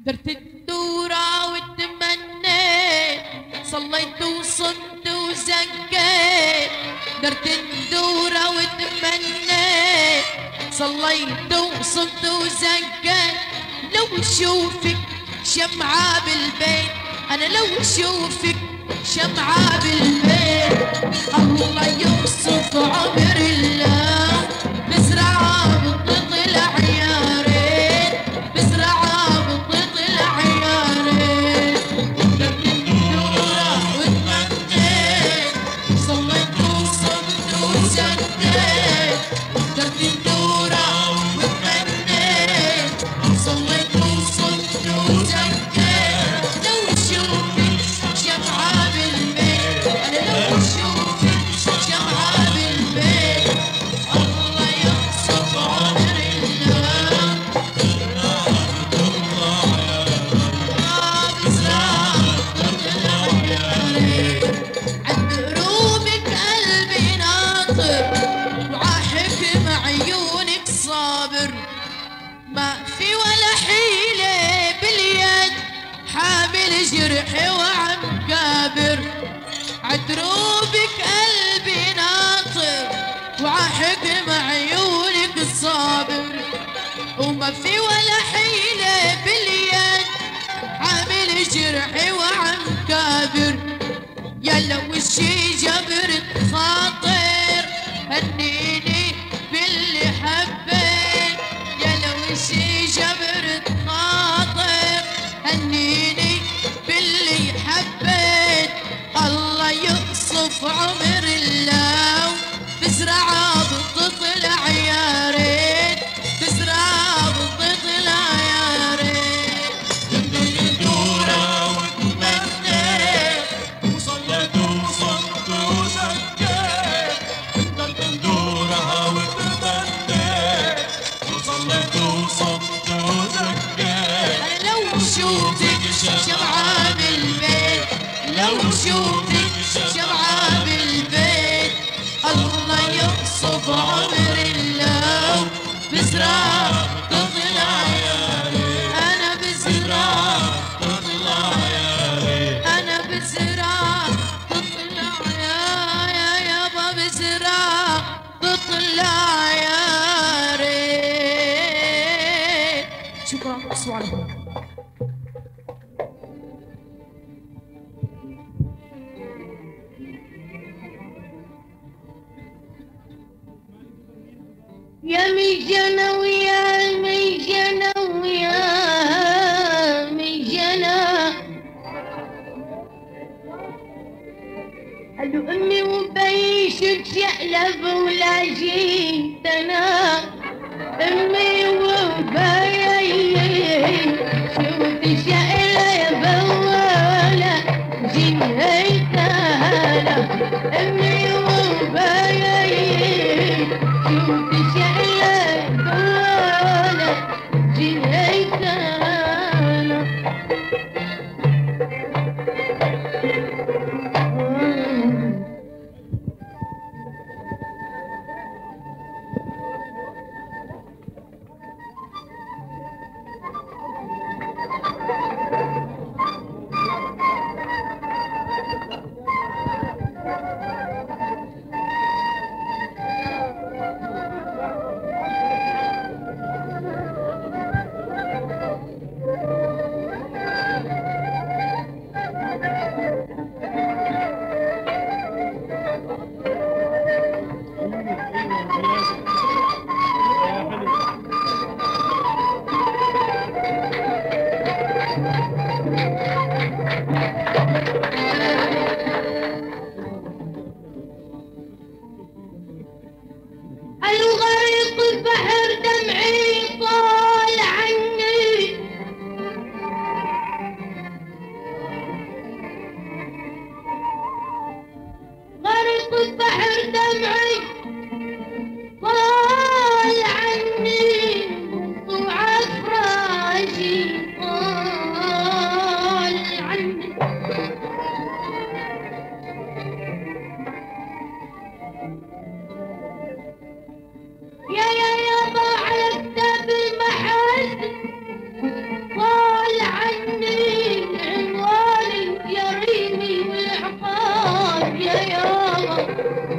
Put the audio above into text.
درت الدورة وتمنيت، صليت وصمت وزكيت. درت الدورة وتمنيت، صليت وصمت وزكيت. لو اشوفك شمعة بالبيت، انا لو اشوفك شمعة بالبيت. الله يوصف عمر الله، بزرعة بتطلع يا ريت، بزرعة بتطلع يا ريت. درت الدورة وتمنيت، صليت وصمت وزكيت. درت الدورة وتمنيت، صليت وصمت وزكيت. لو اشوفك شمعة بالبيت، انا لو اشوفك شمعة بالبيت. الله يوصف عمر الله، بزرعة بتطلع يا ريت. عند قلوبك قلبي ناطر، وعاحكم عيونك صابر. ما في ولا حيلة باليد، حامل جرحي وعم كابر. عدروبك قلبي ناطر، وعاحكم عيونك الصابر. وما في ولا حيلة باليد، حامل جرحي وعم كابر. يا لو الشي جبرت خاطر، هنيني باللي حبيت. يا لو الشي جبرت خاطر، هنيني باللي حبيت. الله يقصف عمر الله، بزرعة بتطلع يا ريت، بزرعة بتطلع يا ريت. درت الدورة وتمنيت، وصليت وصمت وزكيت. درت الدورة وتمنيت، وصليت وصمت وزكيت. أنا لو شوفك شمعة بالبيت، لو شوفك شمعة بالبيت. الله يقصف عمر الله، بزرعة تطلع يا ريت. أنا بزرعة تطلع يا ريت، أنا بزرعة تطلع يا يابا، بزرعة تطلع يا ريت. شكرا، أصوا عليكم. يا مجنى ويا مجنى ويا مجنى، قالوا امي وبي شو تشقلب ولا جيت انا. امي وبي شو تشقلب ولا جيت انا. امي وبي شو تشقلب ولا جيت انا. العين